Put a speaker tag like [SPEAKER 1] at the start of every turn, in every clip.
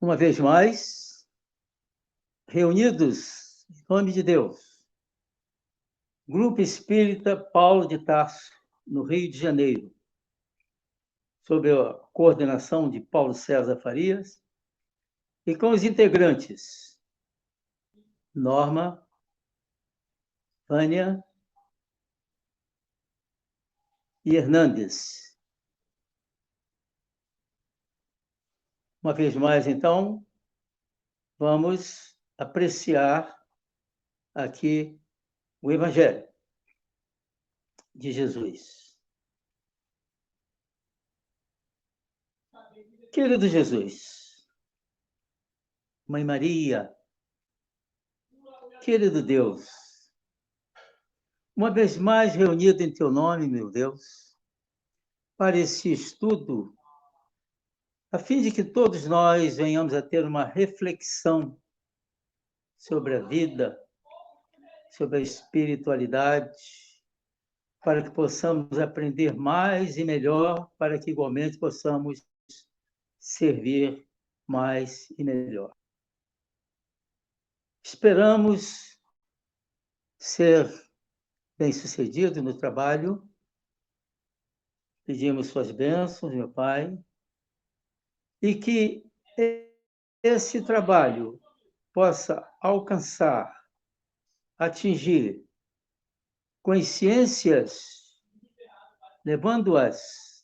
[SPEAKER 1] uma vez mais, reunidos em nome de Deus, Grupo Espírita Paulo de Tarso, no Rio de Janeiro, sob a coordenação de Paulo César Farias, e com os integrantes Norma, Vânia e Hernandes. Uma vez mais, então, vamos apreciar aqui o Evangelho de Jesus. Querido Jesus, Mãe Maria, querido Deus, uma vez mais reunido em teu nome, meu Deus, para esse estudo, a fim de que todos nós venhamos a ter uma reflexão sobre a vida, sobre a espiritualidade, para que possamos aprender mais e melhor, para que igualmente possamos servir mais e melhor. Esperamos ser bem-sucedidos no trabalho. Pedimos suas bênçãos, meu Pai, e que esse trabalho possa alcançar, atingir consciências, levando-as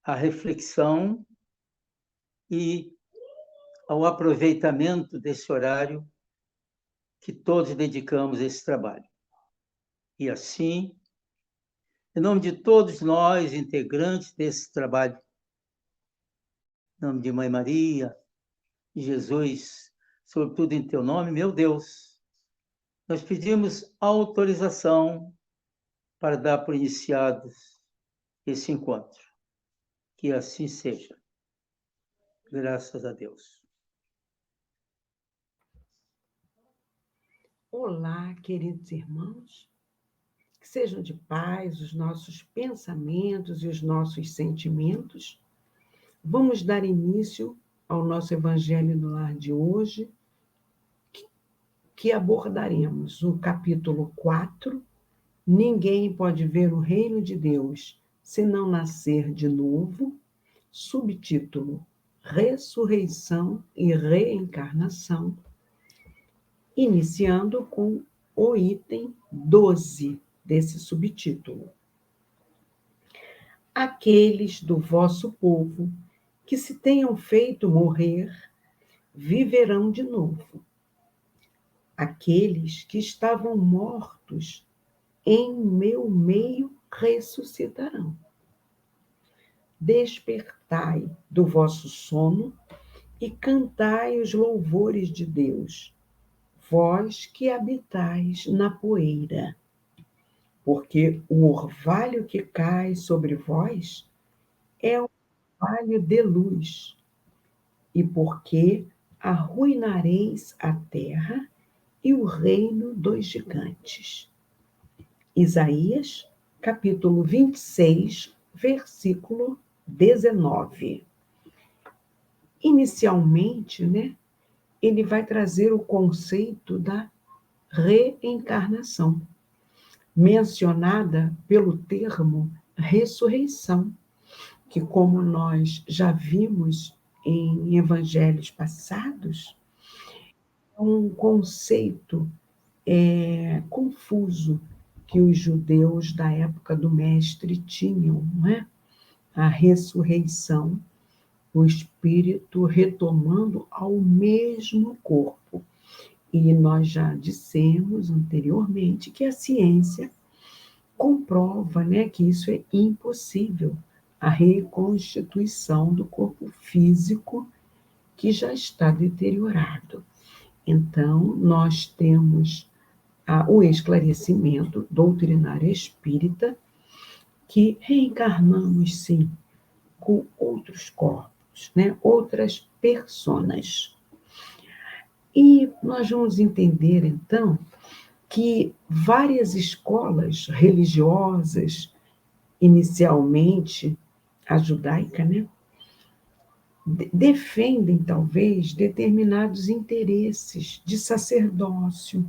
[SPEAKER 1] à reflexão e ao aproveitamento desse horário que todos dedicamos a esse trabalho. E assim, em nome de todos nós, integrantes desse trabalho, em nome de Mãe Maria, de Jesus, sobretudo em teu nome, meu Deus, nós pedimos autorização para dar por iniciados esse encontro. Que assim seja. Graças a Deus.
[SPEAKER 2] Olá, queridos irmãos. Que sejam de paz os nossos pensamentos e os nossos sentimentos. Vamos dar início ao nosso Evangelho no Lar de hoje, que abordaremos o capítulo 4, Ninguém pode ver o reino de Deus se não nascer de novo, subtítulo Ressurreição e Reencarnação, iniciando com o item 12 desse subtítulo. Aqueles do vosso povo que se tenham feito morrer, viverão de novo. Aqueles que estavam mortos em meu meio ressuscitarão. Despertai do vosso sono e cantai os louvores de Deus, vós que habitais na poeira. Porque o orvalho que cai sobre vós é um orvalho de luz, e porque arruinareis a terra e o reino dos gigantes. Isaías, capítulo 26, versículo 19. Inicialmente, ele vai trazer o conceito da reencarnação, mencionada pelo termo ressurreição, que, como nós já vimos em evangelhos passados, é um conceito confuso que os judeus da época do Mestre tinham, não é? A ressurreição, o espírito retomando ao mesmo corpo. E nós já dissemos anteriormente que a ciência comprova, que isso é impossível, a reconstituição do corpo físico que já está deteriorado. Então, nós temos o esclarecimento doutrinário espírita que reencarnamos, sim, com outros corpos, outras personas. E nós vamos entender, então, que várias escolas religiosas, inicialmente a judaica, defendem, talvez, determinados interesses de sacerdócio,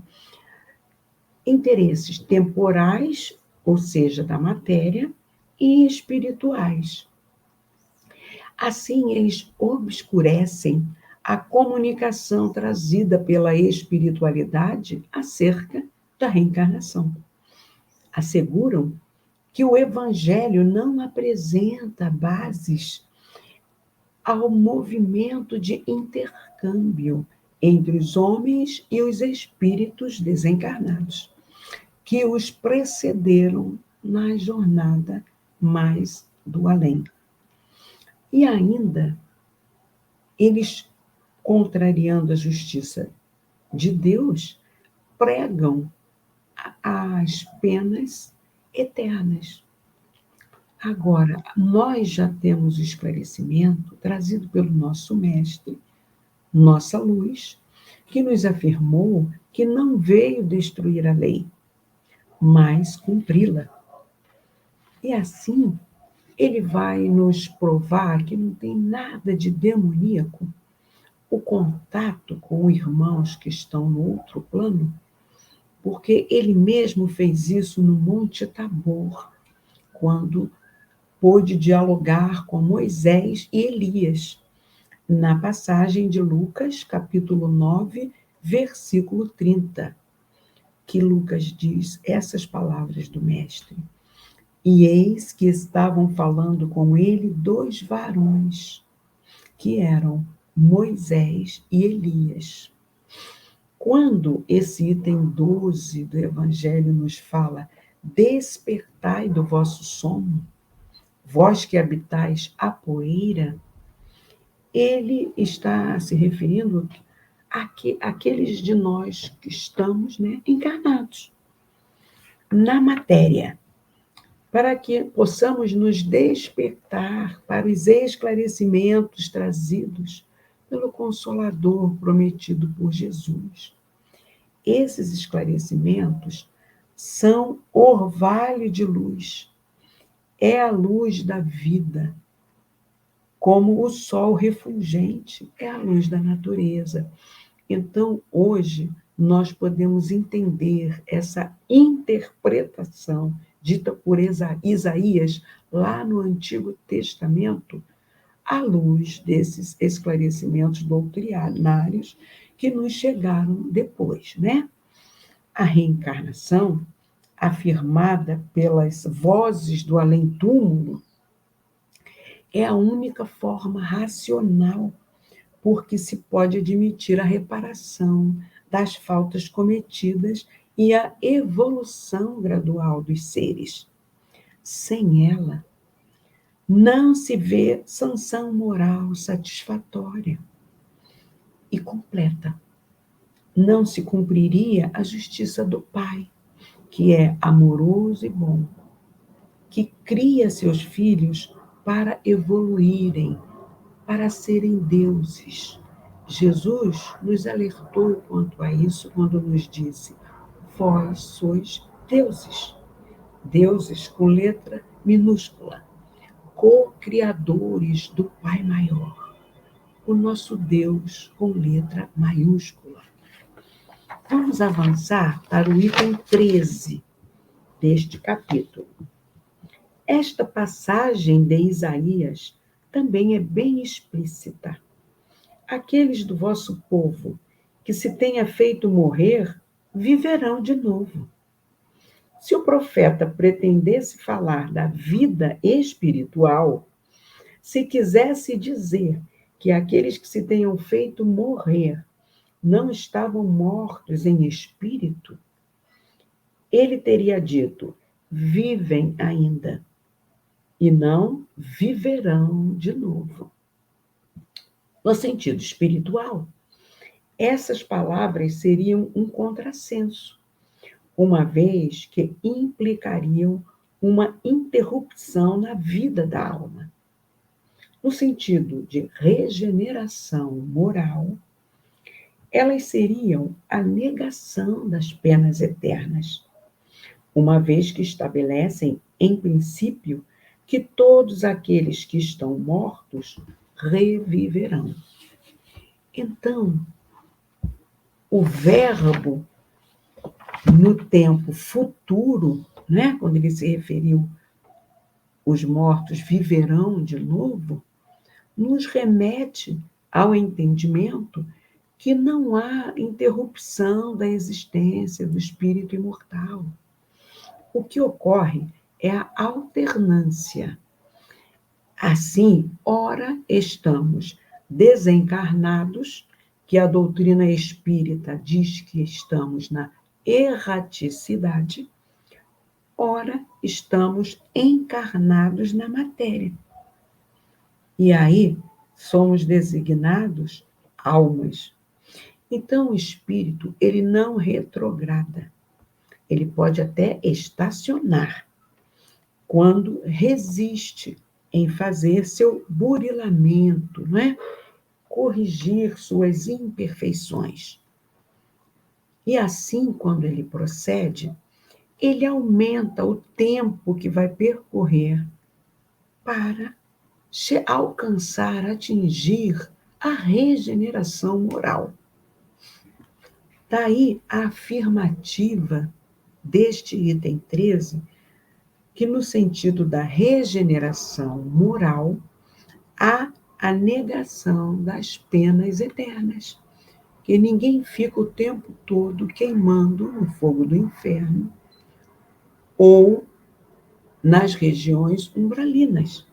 [SPEAKER 2] interesses temporais, ou seja, da matéria, e espirituais. Assim, eles obscurecem a comunicação trazida pela espiritualidade acerca da reencarnação. Asseguram que o Evangelho não apresenta bases ao movimento de intercâmbio entre os homens e os espíritos desencarnados, que os precederam na jornada mais do além. E ainda, eles, contrariando a justiça de Deus, pregam as penas eternas. Agora, nós já temos o esclarecimento trazido pelo nosso mestre, nossa luz, que nos afirmou que não veio destruir a lei, mas cumpri-la. E assim, ele vai nos provar que não tem nada de demoníaco o contato com irmãos que estão no outro plano, porque ele mesmo fez isso no Monte Tabor, quando pôde dialogar com Moisés e Elias, na passagem de Lucas, capítulo 9, versículo 30, que Lucas diz essas palavras do Mestre. E eis que estavam falando com ele 2 varões, que eram Moisés e Elias. Quando esse item 12 do Evangelho nos fala, despertai do vosso sono, vós que habitais a poeira, ele está se referindo àqueles de nós que estamos, encarnados na matéria, para que possamos nos despertar para os esclarecimentos trazidos pelo Consolador prometido por Jesus. Esses esclarecimentos são orvalho de luz, é a luz da vida, como o sol refulgente é a luz da natureza. Então, hoje, nós podemos entender essa interpretação dita por Isaías, lá no Antigo Testamento, à luz desses esclarecimentos doutrinários que nos chegaram depois, A reencarnação, afirmada pelas vozes do além-túmulo, é a única forma racional porque se pode admitir a reparação das faltas cometidas e a evolução gradual dos seres. Sem ela, não se vê sanção moral satisfatória e completa. Não se cumpriria a justiça do Pai, que é amoroso e bom, que cria seus filhos para evoluírem, para serem deuses. Jesus nos alertou quanto a isso quando nos disse: vós sois deuses. Deuses com letra minúscula, co-criadores do Pai Maior. O nosso Deus com letra maiúscula. Vamos avançar para o item 13 deste capítulo. Esta passagem de Isaías também é bem explícita. Aqueles do vosso povo que se tenha feito morrer, viverão de novo. Se o profeta pretendesse falar da vida espiritual, se quisesse dizer que aqueles que se tenham feito morrer não estavam mortos em espírito, ele teria dito: vivem ainda, e não viverão de novo. No sentido espiritual, essas palavras seriam um contrassenso, uma vez que implicariam uma interrupção na vida da alma. No sentido de regeneração moral, elas seriam a negação das penas eternas, uma vez que estabelecem, em princípio, que todos aqueles que estão mortos reviverão. Então, o verbo no tempo futuro, né, quando ele se referiu, os mortos viverão de novo, nos remete ao entendimento que não há interrupção da existência do espírito imortal. O que ocorre é a alternância. Assim, ora estamos desencarnados, que a doutrina espírita diz que estamos na erraticidade, ora estamos encarnados na matéria. E aí somos designados almas. Então o espírito, ele não retrograda. Ele pode até estacionar quando resiste em fazer seu burilamento, não é? Corrigir suas imperfeições. E assim, quando ele procede, ele aumenta o tempo que vai percorrer para alcançar, atingir a regeneração moral. Daí a afirmativa deste item 13, que no sentido da regeneração moral, há a negação das penas eternas, que ninguém fica o tempo todo queimando no fogo do inferno ou nas regiões umbralinas.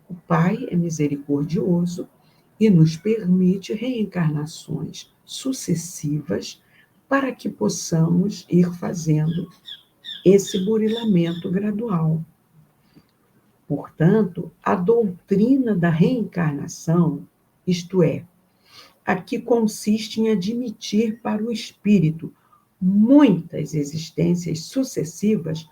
[SPEAKER 2] O Pai é misericordioso e nos permite reencarnações sucessivas para que possamos ir fazendo esse burilamento gradual. Portanto, a doutrina da reencarnação, isto é, a que consiste em admitir para o espírito muitas existências sucessivas,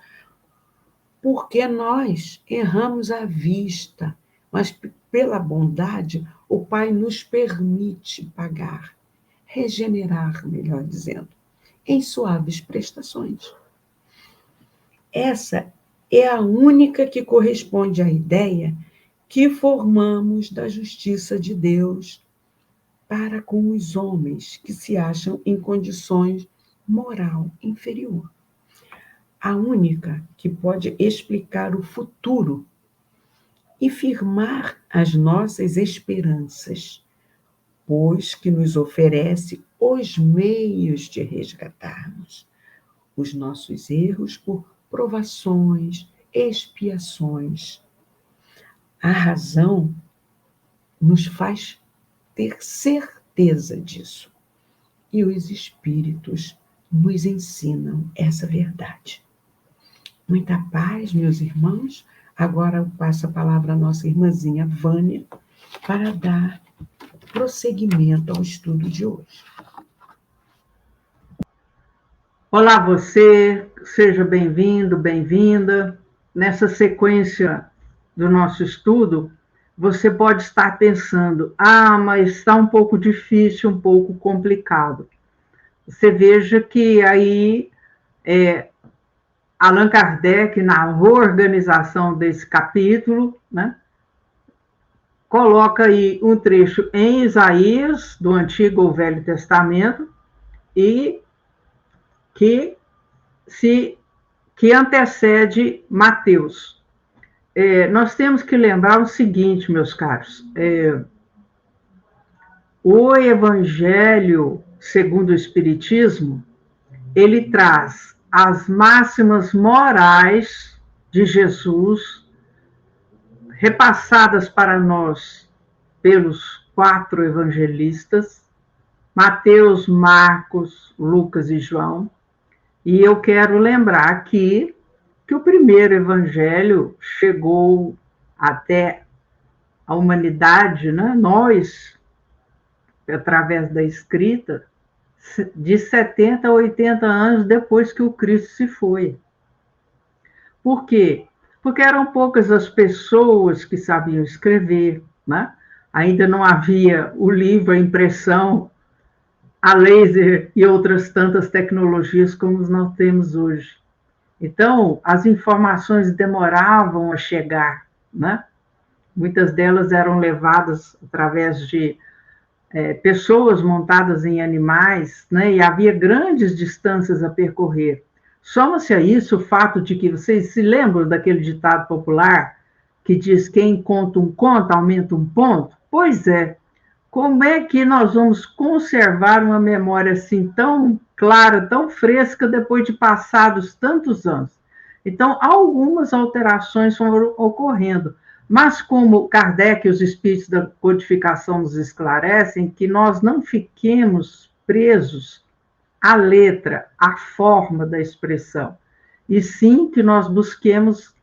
[SPEAKER 2] porque nós erramos à vista, mas pela bondade o Pai nos permite pagar, regenerar, melhor dizendo, em suaves prestações. Essa é a única que corresponde à ideia que formamos da justiça de Deus para com os homens que se acham em condições moral inferior. A única que pode explicar o futuro e firmar as nossas esperanças, pois que nos oferece os meios de resgatarmos os nossos erros por provações, expiações. A razão nos faz ter certeza disso. E os espíritos nos ensinam essa verdade. Muita paz, meus irmãos. Agora eu passo a palavra à nossa irmãzinha Vânia para dar prosseguimento ao estudo de hoje.
[SPEAKER 3] Olá você, seja bem-vindo, bem-vinda. Nessa sequência do nosso estudo, você pode estar pensando, mas está um pouco difícil, um pouco complicado. Você veja que aí Allan Kardec, na organização desse capítulo, né, coloca aí um trecho em Isaías, do Antigo ou Velho Testamento, e que antecede Mateus. Nós temos que lembrar o seguinte, meus caros, o Evangelho segundo o Espiritismo, ele traz as máximas morais de Jesus, repassadas para nós pelos 4 evangelistas, Mateus, Marcos, Lucas e João. E eu quero lembrar aqui que o primeiro evangelho chegou até a humanidade, né? Nós, através da escrita, de 70 a 80 anos depois que o Cristo se foi. Por quê? Porque eram poucas as pessoas que sabiam escrever, né? Ainda não havia o livro, a impressão, a laser e outras tantas tecnologias como nós temos hoje. Então, as informações demoravam a chegar, né? Muitas delas eram levadas através de pessoas montadas em animais, né? E havia grandes distâncias a percorrer. Soma-se a isso o fato de que vocês se lembram daquele ditado popular que diz: quem conta um conto aumenta um ponto? Pois é. Como é que nós vamos conservar uma memória assim tão clara, tão fresca, depois de passados tantos anos? Então, algumas alterações foram ocorrendo, mas como Kardec e os espíritos da codificação nos esclarecem, que nós não fiquemos presos à letra, à forma da expressão, e sim que nós busquemos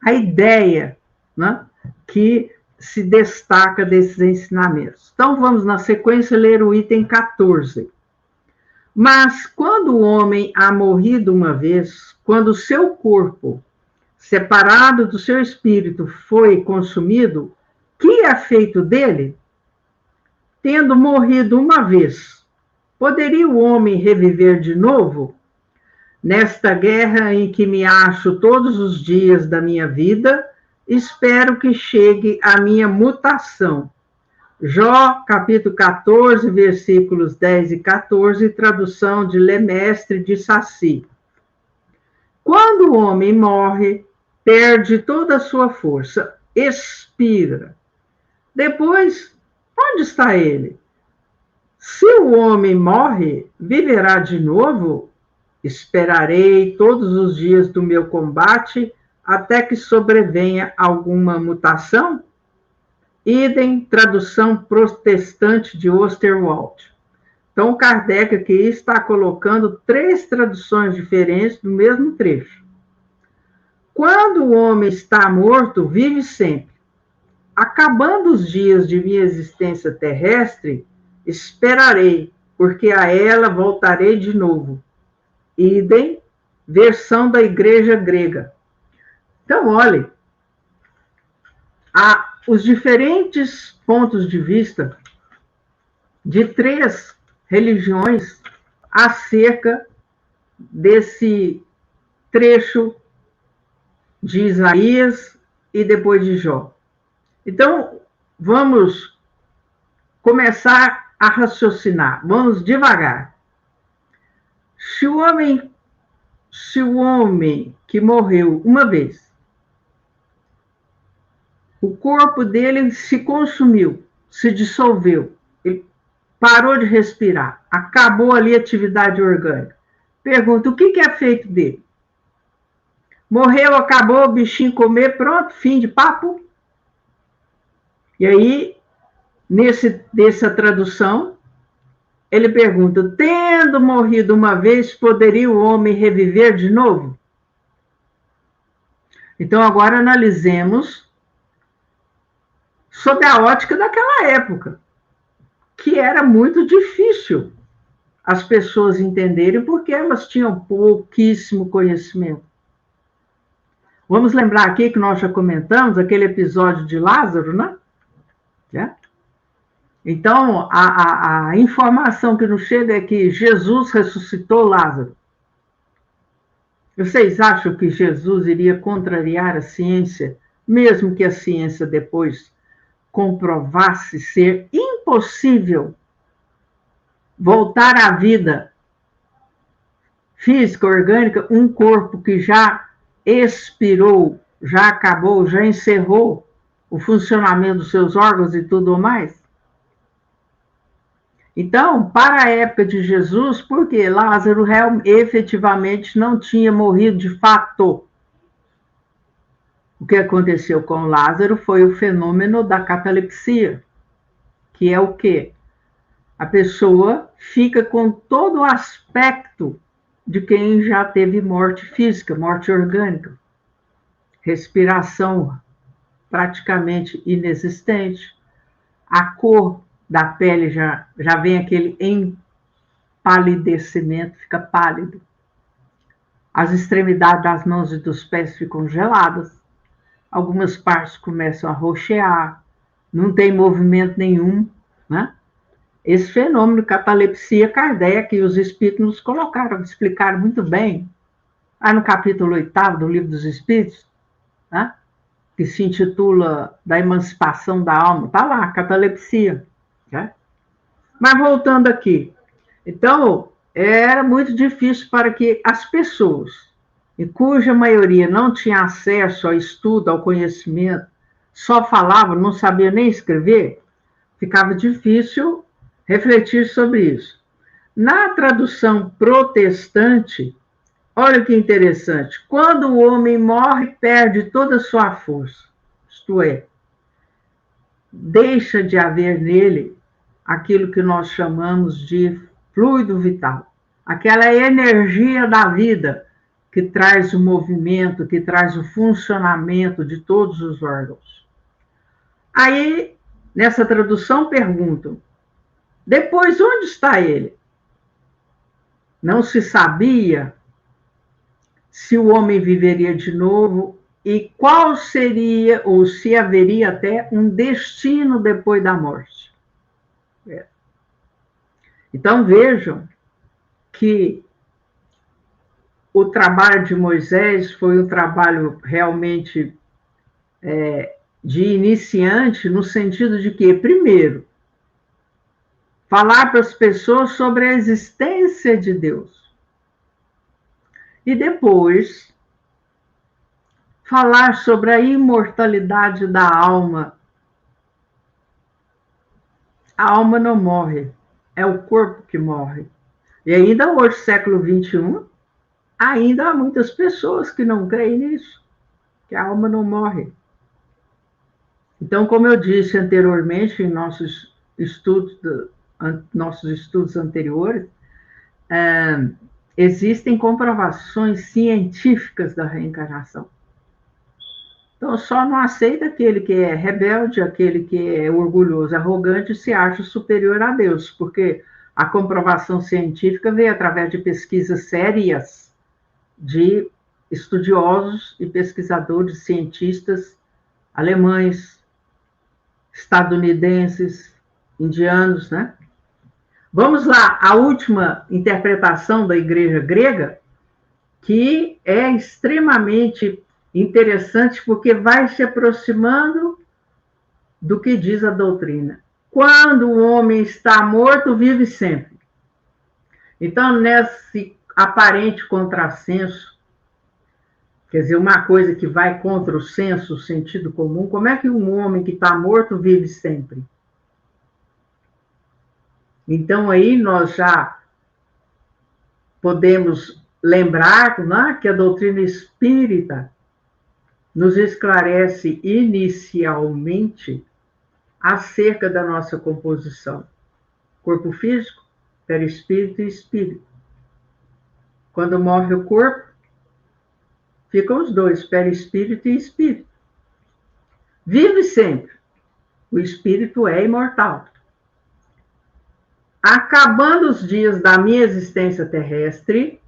[SPEAKER 3] a ideia, né, que se destaca desses ensinamentos. Então, vamos, na sequência, ler o item 14. Mas, quando o homem há morrido uma vez, quando o seu corpo, separado do seu espírito, foi consumido, que é feito dele? Tendo morrido uma vez, poderia o homem reviver de novo? Nesta guerra em que me acho todos os dias da minha vida, espero que chegue a minha mutação. Jó, capítulo 14, versículos 10 e 14, tradução de Lemestre de Saci. Quando o homem morre, perde toda a sua força, expira. Depois, onde está ele? Se o homem morre, viverá de novo? Esperarei todos os dias do meu combate até que sobrevenha alguma mutação? Idem, tradução protestante de Osterwald. Então, Kardec aqui está colocando 3 traduções diferentes do mesmo trecho. Quando o homem está morto, vive sempre. Acabando os dias de minha existência terrestre, esperarei, porque a ela voltarei de novo. Idem, versão da Igreja Grega. Então, olhem, há os diferentes pontos de vista de 3 religiões acerca desse trecho de Isaías e depois de Jó. Então, vamos começar a raciocinar, vamos devagar. Se o homem que morreu uma vez, o corpo dele se consumiu, se dissolveu, ele parou de respirar, acabou ali a atividade orgânica. Pergunta, o que é feito dele? Morreu, acabou, o bichinho comer, pronto, fim de papo. E aí, nessa tradução, ele pergunta, tendo morrido uma vez, poderia o homem reviver de novo? Então, agora analisemos sob a ótica daquela época, que era muito difícil as pessoas entenderem, porque elas tinham pouquíssimo conhecimento. Vamos lembrar aqui que nós já comentamos aquele episódio de Lázaro, né? Então, a informação que nos chega é que Jesus ressuscitou Lázaro. Vocês acham que Jesus iria contrariar a ciência, mesmo que a ciência depois comprovasse ser impossível voltar à vida física, orgânica, um corpo que já expirou, já acabou, já encerrou o funcionamento dos seus órgãos e tudo mais? Então, para a época de Jesus, porque Lázaro efetivamente não tinha morrido de fato. O que aconteceu com Lázaro foi o fenômeno da catalepsia, que é o quê? A pessoa fica com todo o aspecto de quem já teve morte física, morte orgânica, respiração praticamente inexistente, a cor da pele já vem aquele empalidecimento, fica pálido, as extremidades das mãos e dos pés ficam geladas, algumas partes começam a roxear, não tem movimento nenhum, né? Esse fenômeno de catalepsia, Kardec e os espíritos nos colocaram, explicaram muito bem, lá no capítulo 8º do Livro dos Espíritos, né? que se intitula Da Emancipação da Alma. Está lá, catalepsia. Né? Mas voltando aqui. Então, era muito difícil para que as pessoas, e cuja maioria não tinha acesso ao estudo, ao conhecimento, só falava, não sabia nem escrever, ficava difícil refletir sobre isso. Na tradução protestante, olha que interessante, quando o homem morre, perde toda a sua força, isto é, deixa de haver nele aquilo que nós chamamos de fluido vital, aquela energia da vida que traz o movimento, que traz o funcionamento de todos os órgãos. Aí, nessa tradução, perguntam, depois onde está ele? Não se sabia se o homem viveria de novo e qual seria, ou se haveria até um destino depois da morte. Então vejam que o trabalho de Moisés foi um trabalho realmente de iniciante, no sentido de que, primeiro, falar para as pessoas sobre a existência de Deus. E depois, falar sobre a imortalidade da alma. A alma não morre, é o corpo que morre. E ainda hoje, século XXI, ainda há muitas pessoas que não creem nisso, que a alma não morre. Então, como eu disse anteriormente, em nossos estudos anteriores, existem comprovações científicas da reencarnação. Então, só não aceita aquele que é rebelde, aquele que é orgulhoso, arrogante, e se acha superior a Deus, porque a comprovação científica veio através de pesquisas sérias de estudiosos e pesquisadores, cientistas alemães, estadunidenses, indianos, né? Vamos lá, a última interpretação da igreja grega, que é extremamente interessante, porque vai se aproximando do que diz a doutrina. Quando o homem está morto, vive sempre. Então, nesse aparente contrassenso, quer dizer, uma coisa que vai contra o senso, o sentido comum, como é que um homem que está morto vive sempre? Então, aí nós já podemos lembrar, né, que a doutrina espírita nos esclarece inicialmente acerca da nossa composição. Corpo físico, perispírito e espírito. Quando morre o corpo, ficam os dois, perispírito e espírito. Vive sempre. O espírito é imortal. Acabando os dias da minha existência terrestre,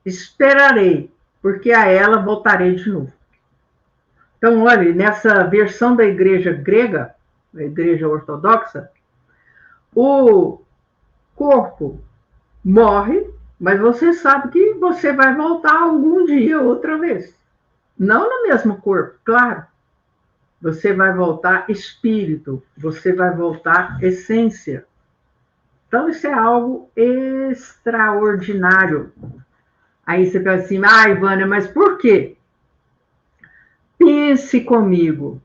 [SPEAKER 3] esperarei, porque a ela voltarei de novo. Então, olha, nessa versão da igreja grega, da igreja ortodoxa, o corpo morre, mas você sabe que você vai voltar algum dia, outra vez. Não no mesmo corpo, claro. Você vai voltar espírito, você vai voltar essência. Então, isso é algo extraordinário. Aí você pensa assim, Ivânia, mas por quê? Pense comigo.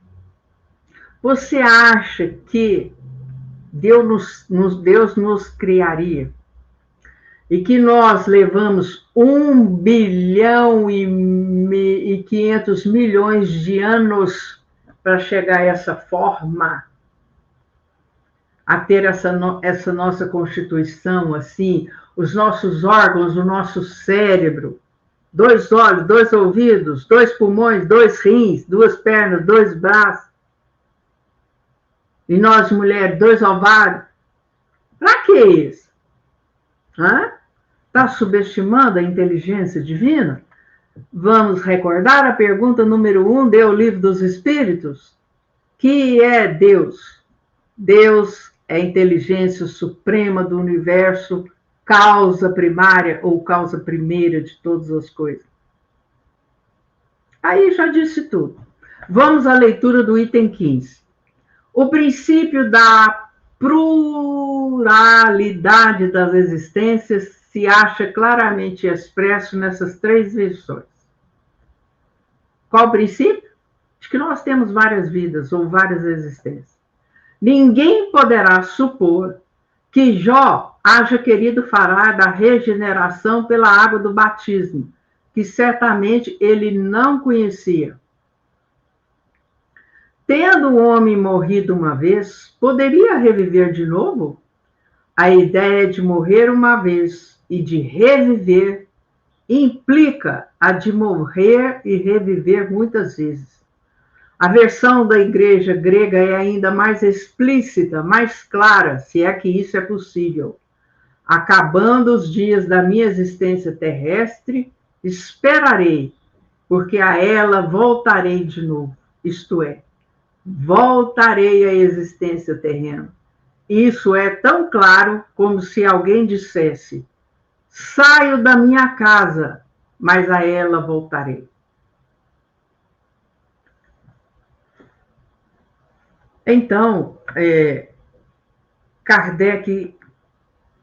[SPEAKER 3] Você acha que Deus nos criaria e que nós levamos 1 bilhão e 500 milhões de anos para chegar a essa forma, a ter essa nossa constituição, assim, os nossos órgãos, o nosso cérebro, 2 olhos, 2 ouvidos, 2 pulmões, 2 rins, 2 pernas, 2 braços, e nós, mulheres, 2 ovários. Para que isso? Está subestimando a inteligência divina? Vamos recordar a pergunta número 1 do Livro dos Espíritos? Que é Deus? Deus é a inteligência suprema do universo, causa primária ou causa primeira de todas as coisas. Aí já disse tudo. Vamos à leitura do item 15. O princípio da pluralidade das existências se acha claramente expresso nessas três versões. Qual o princípio? De que nós temos várias vidas ou várias existências. Ninguém poderá supor que Jó haja querido falar da regeneração pela água do batismo, que certamente ele não conhecia. Tendo o homem morrido uma vez, poderia reviver de novo? A ideia de morrer uma vez e de reviver implica a de morrer e reviver muitas vezes. A versão da igreja grega é ainda mais explícita, mais clara, se é que isso é possível. Acabando os dias da minha existência terrestre, esperarei, porque a ela voltarei de novo, isto é, voltarei à existência terrena. Isso é tão claro como se alguém dissesse: saio da minha casa, mas a ela voltarei. Então, Kardec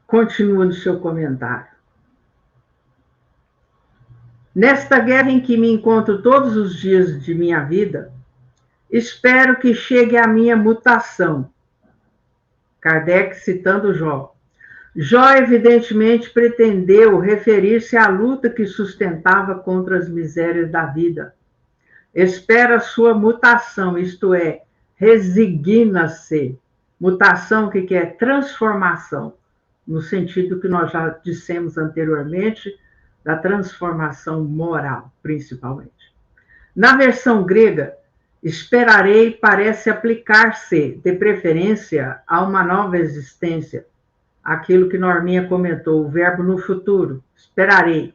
[SPEAKER 3] continua no seu comentário. Nesta guerra em que me encontro todos os dias de minha vida, espero que chegue a minha mutação. Kardec citando Jó. Jó, evidentemente, pretendeu referir-se à luta que sustentava contra as misérias da vida. Espera sua mutação, isto é, resigna-se. Mutação, que é transformação, no sentido que nós já dissemos anteriormente, da transformação moral, principalmente. Na versão grega, esperarei parece aplicar-se, de preferência, a uma nova existência. Aquilo que Norminha comentou, o verbo no futuro, esperarei.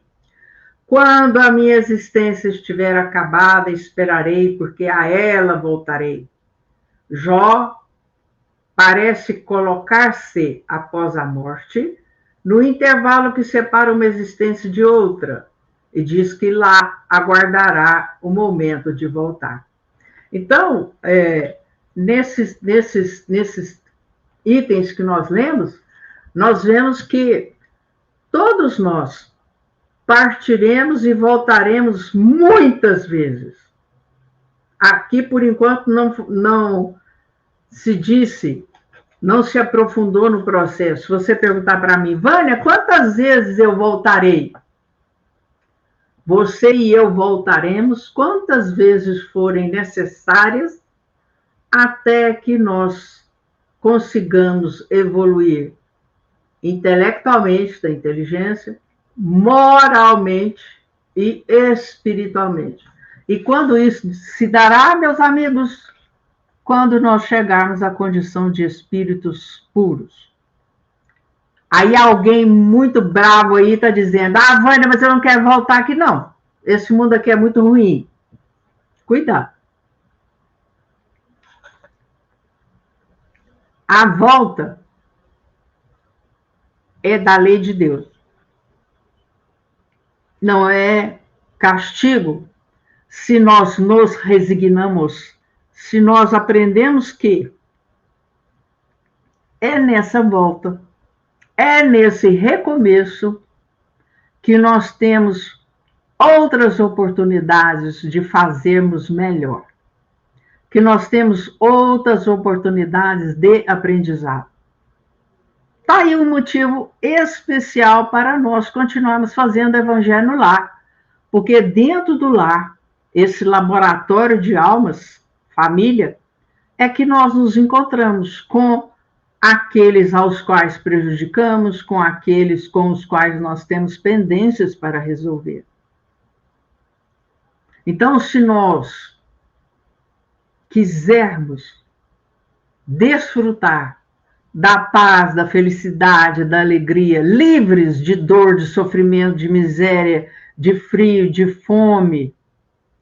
[SPEAKER 3] Quando a minha existência estiver acabada, esperarei, porque a ela voltarei. Jó parece colocar-se após a morte, no intervalo que separa uma existência de outra, e diz que lá aguardará o momento de voltar. Então, nesses itens que nós lemos, nós vemos que todos nós partiremos e voltaremos muitas vezes. Aqui, por enquanto, não se disse, não se aprofundou no processo. Se você perguntar para mim, Vânia, quantas vezes eu voltarei? Você e eu voltaremos quantas vezes forem necessárias até que nós consigamos evoluir intelectualmente, da inteligência, moralmente e espiritualmente. E quando isso se dará, meus amigos, quando nós chegarmos à condição de espíritos puros. Aí alguém muito bravo aí está dizendo, Vânia, mas eu não quero voltar aqui, não. Esse mundo aqui é muito ruim. Cuidado. A volta é da lei de Deus. Não é castigo se nós nos resignamos, se nós aprendemos que é nessa volta, é nesse recomeço que nós temos outras oportunidades de fazermos melhor, que nós temos outras oportunidades de aprendizado. Está aí um motivo especial para nós continuarmos fazendo evangelho no lar, porque dentro do lar, esse laboratório de almas, família, é que nós nos encontramos com aqueles aos quais prejudicamos, com aqueles com os quais nós temos pendências para resolver. Então, se nós quisermos desfrutar da paz, da felicidade, da alegria, livres de dor, de sofrimento, de miséria, de frio, de fome,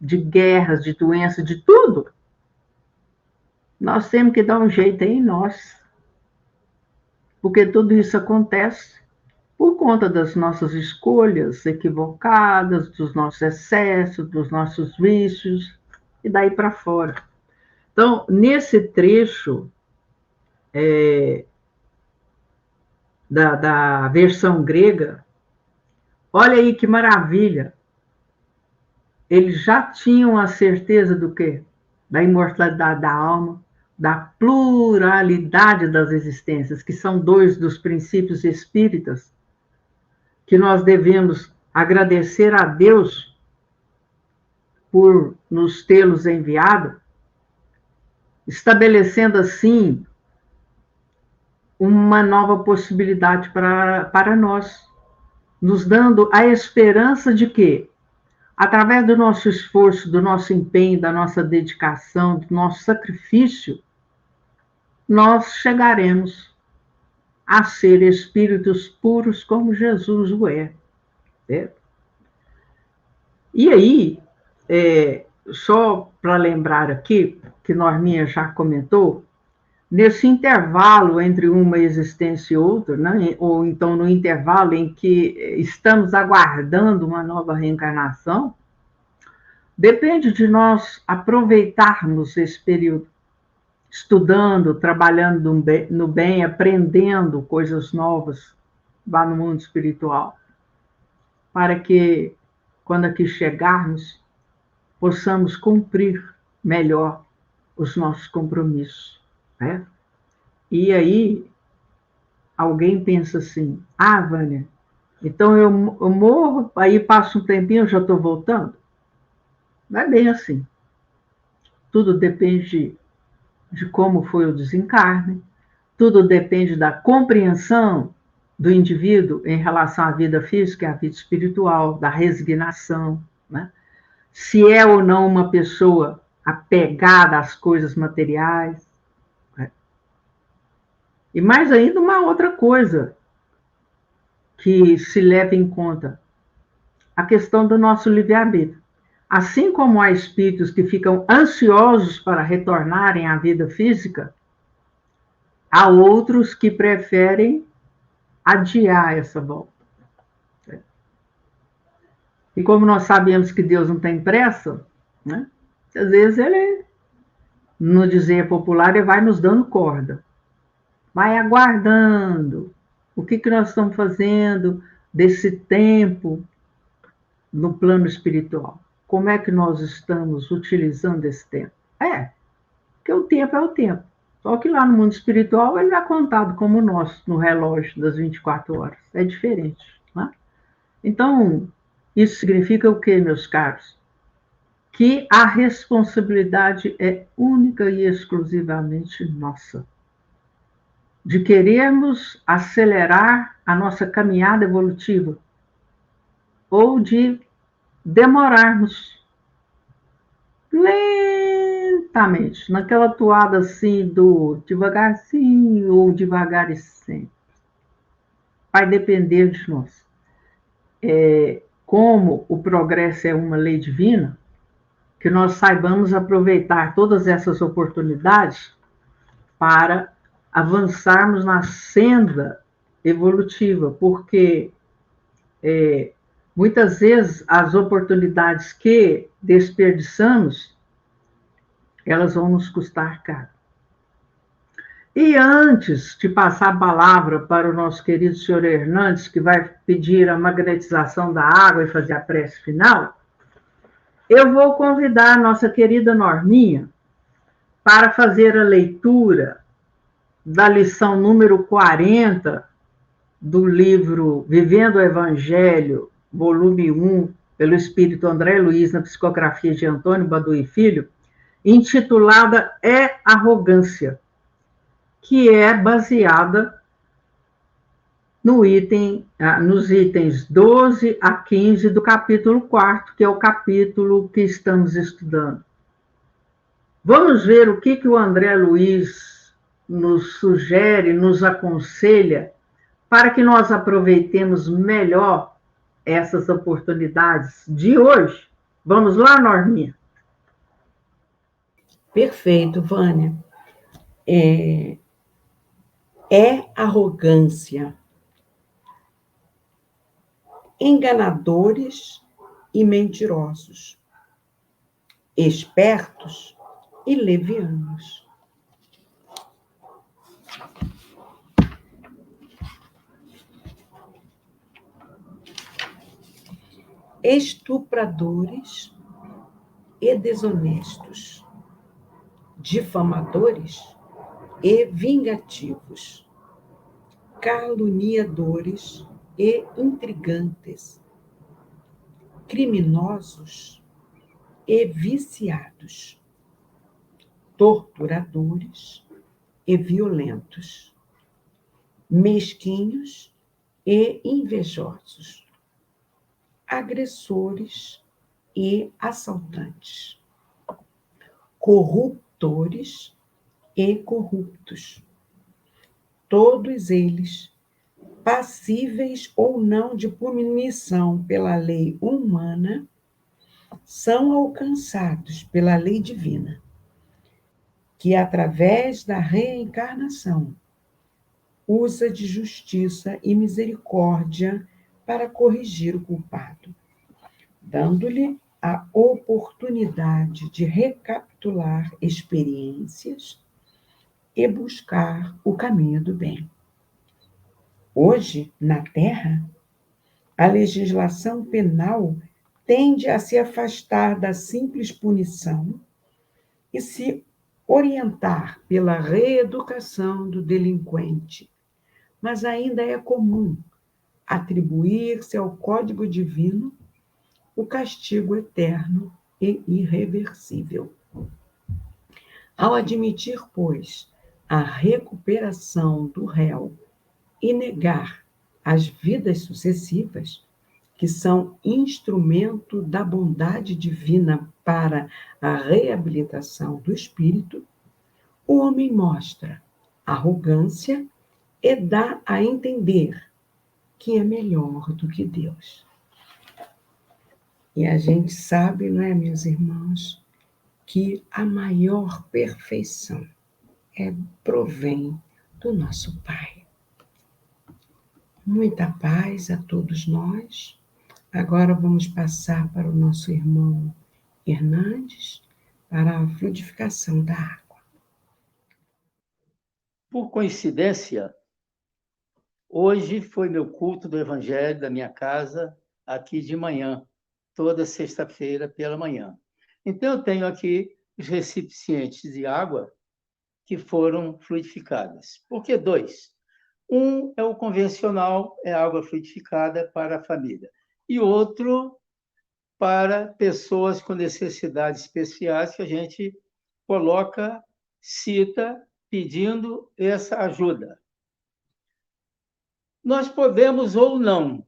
[SPEAKER 3] de guerras, de doença, de tudo, nós temos que dar um jeito em nós. Porque tudo isso acontece por conta das nossas escolhas equivocadas, dos nossos excessos, dos nossos vícios. e daí para fora. Então, nesse trecho da versão grega, olha aí que maravilha. Eles já tinham a certeza do quê? Da imortalidade da alma, da pluralidade das existências, que são dois dos princípios espíritas, que nós devemos agradecer a Deus por nos tê-los enviado, estabelecendo assim uma nova possibilidade para nós, nos dando a esperança de que, através do nosso esforço, do nosso empenho, da nossa dedicação, do nosso sacrifício, nós chegaremos a ser espíritos puros como Jesus o é. Certo? E aí, só para lembrar aqui, que Norminha já comentou, nesse intervalo entre uma existência e outra, né? Ou então no intervalo em que estamos aguardando uma nova reencarnação, depende de nós aproveitarmos esse período, estudando, trabalhando no bem, aprendendo coisas novas lá no mundo espiritual, para que, quando aqui chegarmos, possamos cumprir melhor os nossos compromissos, né? E aí, alguém pensa assim, Vânia, então eu morro, aí passa um tempinho, eu já estou voltando? Não é bem assim. Tudo depende de como foi o desencarne, tudo depende da compreensão do indivíduo em relação à vida física e à vida espiritual, da resignação, né? Se é ou não uma pessoa apegada às coisas materiais. Né? E mais ainda uma outra coisa que se leva em conta, a questão do nosso livre-arbítrio. Assim como há espíritos que ficam ansiosos para retornarem à vida física, há outros que preferem adiar essa volta. E como nós sabemos que Deus não tem pressa, né? Às vezes ele, no dizer popular, ele vai nos dando corda. Vai aguardando. O que nós estamos fazendo desse tempo no plano espiritual? Como é que nós estamos utilizando esse tempo? Porque o tempo é o tempo. Só que lá no mundo espiritual ele não é contado como o nosso, no relógio das 24 horas. É diferente. Né? Então, isso significa o quê, meus caros? Que a responsabilidade é única e exclusivamente nossa. De querermos acelerar a nossa caminhada evolutiva ou de demorarmos lentamente, naquela toada assim do devagarzinho ou devagar e sempre. Vai depender de nós. Como o progresso é uma lei divina, que nós saibamos aproveitar todas essas oportunidades para avançarmos na senda evolutiva, porque muitas vezes as oportunidades que desperdiçamos, elas vão nos custar caro. E antes de passar a palavra para o nosso querido senhor Hernandes, que vai pedir a magnetização da água e fazer a prece final, eu vou convidar a nossa querida Norminha para fazer a leitura da lição número 40 do livro Vivendo o Evangelho, volume 1, pelo Espírito André Luiz, na psicografia de Antônio Baduy Filho, intitulada É Arrogância, que é baseada nos itens 12 a 15 do capítulo 4, que é o capítulo que estamos estudando. Vamos ver o que o André Luiz nos sugere, nos aconselha, para que nós aproveitemos melhor essas oportunidades de hoje. Vamos lá, Norminha?
[SPEAKER 2] Perfeito, Vânia. É arrogância. Enganadores e mentirosos. espertos e levianos. Estupradores e desonestos, difamadores e vingativos, caluniadores e intrigantes, criminosos e viciados, torturadores e violentos, mesquinhos e invejosos, agressores e assaltantes, corruptores e corruptos, todos eles passíveis ou não de punição pela lei humana, são alcançados pela lei divina, que através da reencarnação usa de justiça e misericórdia para corrigir o culpado, dando-lhe a oportunidade de recapitular experiências e buscar o caminho do bem. Hoje, na Terra, a legislação penal tende a se afastar da simples punição e se orientar pela reeducação do delinquente, mas ainda é comum atribuir-se ao Código Divino o castigo eterno e irreversível. Ao admitir, pois, a recuperação do réu e negar as vidas sucessivas, que são instrumento da bondade divina para a reabilitação do espírito, o homem mostra arrogância e dá a entender que é melhor do que Deus. E a gente sabe, não é, meus irmãos, que a maior perfeição provém do nosso Pai. Muita paz a todos nós. Agora vamos passar para o nosso irmão Hernandes para a fluidificação da água.
[SPEAKER 1] Por coincidência, hoje foi meu culto do Evangelho da minha casa, aqui de manhã, toda sexta-feira pela manhã. Então, eu tenho aqui os recipientes de água que foram fluidificadas. Por que dois? Um é o convencional, é água fluidificada para a família. E outro para pessoas com necessidades especiais que a gente coloca, cita, pedindo essa ajuda. Nós podemos ou não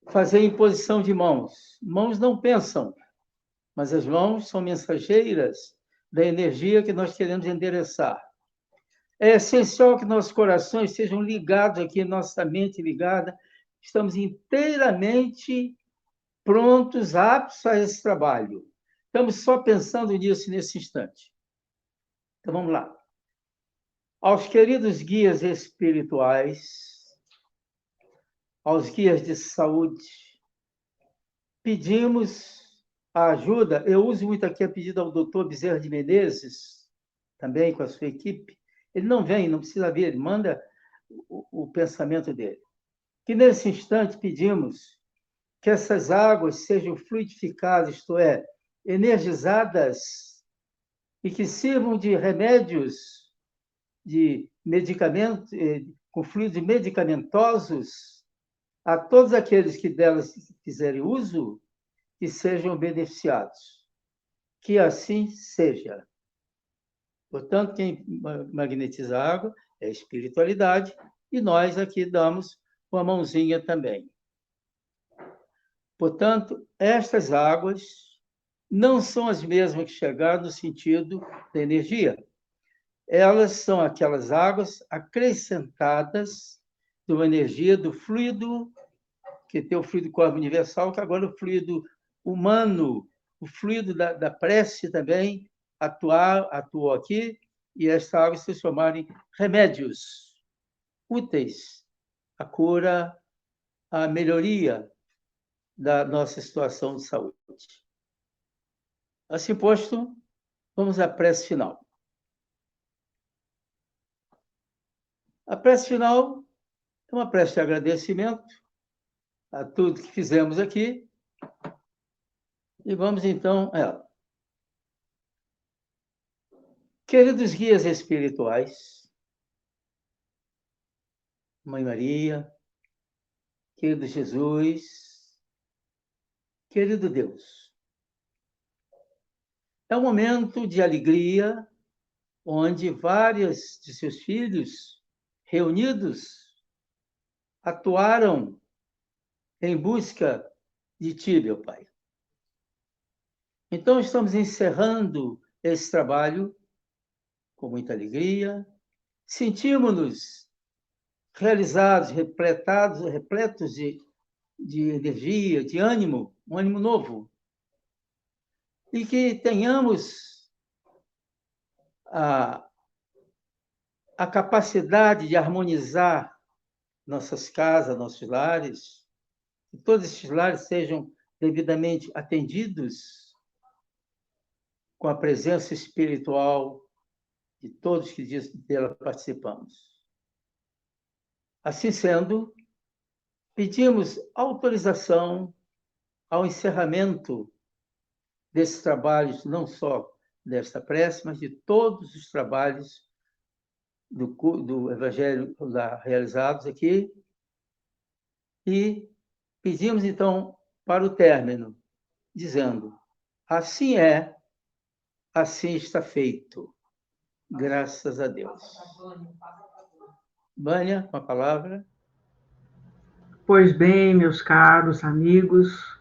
[SPEAKER 1] fazer imposição de mãos. Mãos não pensam, mas as mãos são mensageiras da energia que nós queremos endereçar. É essencial que nossos corações sejam ligados aqui, nossa mente ligada. Estamos inteiramente prontos, aptos a esse trabalho. Estamos só pensando nisso nesse instante. Então, vamos lá. Aos queridos guias espirituais, aos guias de saúde, pedimos a ajuda. Eu uso muito aqui a pedido ao doutor Bezerra de Menezes, também com a sua equipe. Ele não vem, não precisa vir, ele manda o pensamento dele. Que nesse instante pedimos que essas águas sejam fluidificadas, isto é, energizadas, e que sirvam de remédios, de medicamentos, com fluidos medicamentosos, a todos aqueles que delas fizerem uso, que sejam beneficiados. Que assim seja. Portanto, quem magnetiza a água é a espiritualidade, e nós aqui damos uma mãozinha também. Portanto, estas águas não são as mesmas que chegaram no sentido da energia. Elas são aquelas águas acrescentadas de uma energia do fluido, que tem o fluido cósmico universal, que agora o fluido humano, o fluido da prece também atuou aqui, e esta água se transformaram em remédios úteis à cura, à melhoria da nossa situação de saúde. Assim posto, vamos à prece final. A prece final é uma prece de agradecimento a tudo que fizemos aqui. E vamos então a ela. Queridos guias espirituais, Mãe Maria, querido Jesus, querido Deus, é um momento de alegria onde vários de seus filhos reunidos atuaram em busca de Ti, meu Pai. Então, estamos encerrando esse trabalho com muita alegria, sentimos-nos realizados, repletos de energia, de ânimo, um ânimo novo, e que tenhamos a capacidade de harmonizar nossas casas, nossos lares, que todos esses lares sejam devidamente atendidos com a presença espiritual de todos que dela participamos. Assim sendo, pedimos autorização ao encerramento desses trabalhos, não só desta prece, mas de todos os trabalhos do Evangelho realizados aqui, e pedimos, então, para o término, dizendo: assim é, assim está feito, graças a Deus. Vânia, com a palavra.
[SPEAKER 3] Pois bem, meus caros amigos,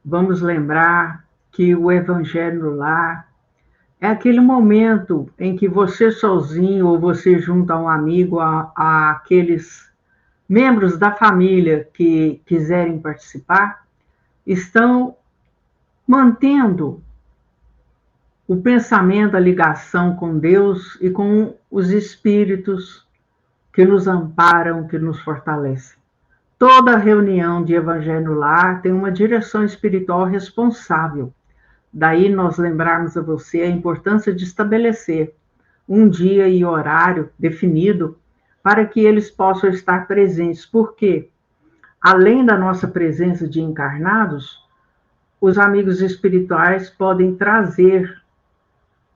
[SPEAKER 3] vamos lembrar que o Evangelho no Lar é aquele momento em que você sozinho ou você junto a um amigo, a aqueles membros da família que quiserem participar, estão mantendo o pensamento, a ligação com Deus e com os espíritos que nos amparam, que nos fortalecem. Toda reunião de Evangelho no Lar tem uma direção espiritual responsável. Daí nós lembrarmos a você a importância de estabelecer um dia e horário definido para que eles possam estar presentes. Porque, além da nossa presença de encarnados, os amigos espirituais podem trazer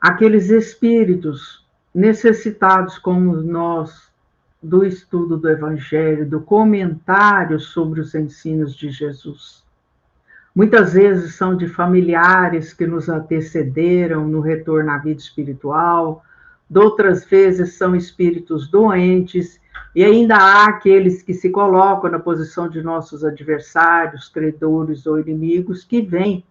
[SPEAKER 3] aqueles espíritos necessitados como nós do estudo do Evangelho, do comentário sobre os ensinos de Jesus. Muitas vezes são de familiares que nos antecederam no retorno à vida espiritual, de outras vezes são espíritos doentes, e ainda há aqueles que se colocam na posição de nossos adversários, credores ou inimigos, que vêm,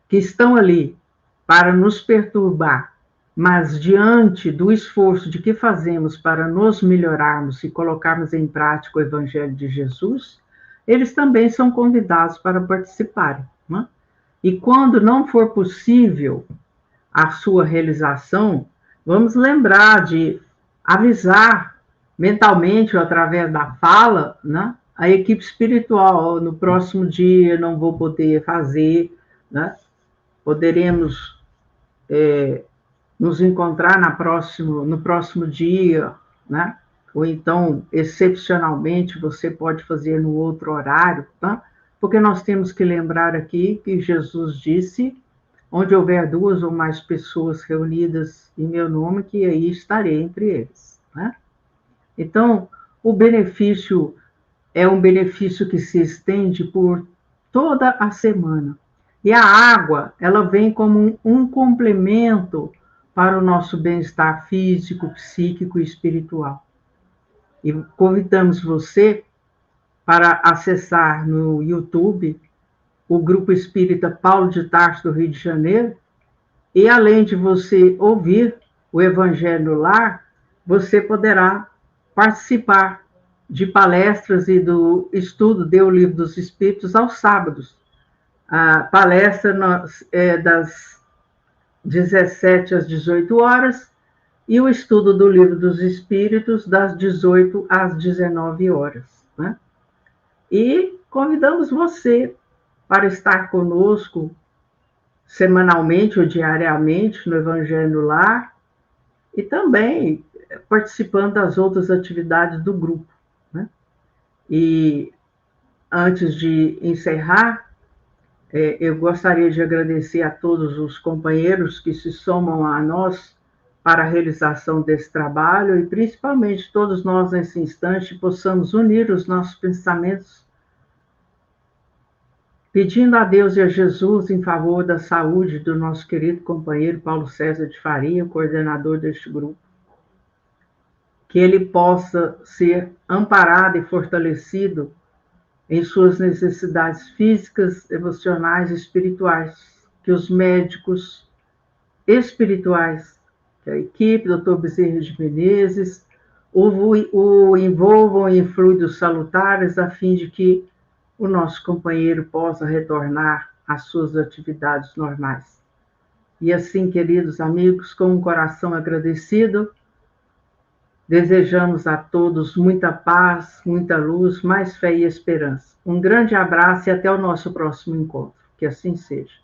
[SPEAKER 3] que estão ali para nos perturbar, mas diante do esforço de que fazemos para nos melhorarmos e colocarmos em prática o Evangelho de Jesus, eles também são convidados para participarem. Né? E quando não for possível a sua realização, vamos lembrar de avisar mentalmente ou através da fala, né? A equipe espiritual: no próximo dia não vou poder fazer, né? Poderemos nos encontrar no próximo dia, né? Ou então, excepcionalmente, você pode fazer no outro horário, tá? Porque nós temos que lembrar aqui que Jesus disse: onde houver 2 ou mais pessoas reunidas em meu nome, que aí estarei entre eles, né? Então, o benefício é um benefício que se estende por toda a semana. E a água, ela vem como um complemento para o nosso bem-estar físico, psíquico e espiritual. E convidamos você para acessar no YouTube o Grupo Espírita Paulo de Tarso do Rio de Janeiro, e além de você ouvir o Evangelho no Lar, você poderá participar de palestras e do estudo do Livro dos Espíritos aos sábados. A palestra é das 17 às 18 horas e o estudo do Livro dos Espíritos das 18 às 19 horas. Né? E convidamos você para estar conosco semanalmente ou diariamente no Evangelho no Lar, e também participando das outras atividades do grupo, né? E antes de encerrar, eu gostaria de agradecer a todos os companheiros que se somam a nós para a realização desse trabalho, e principalmente todos nós nesse instante possamos unir os nossos pensamentos, pedindo a Deus e a Jesus em favor da saúde do nosso querido companheiro Paulo César de Faria, coordenador deste grupo, que ele possa ser amparado e fortalecido em suas necessidades físicas, emocionais e espirituais, que os médicos espirituais, que a equipe, Dr. Bezerra de Menezes, o envolvam em fluidos salutares, a fim de que o nosso companheiro possa retornar às suas atividades normais. E assim, queridos amigos, com um coração agradecido, desejamos a todos muita paz, muita luz, mais fé e esperança. Um grande abraço e até o nosso próximo encontro. Que assim seja.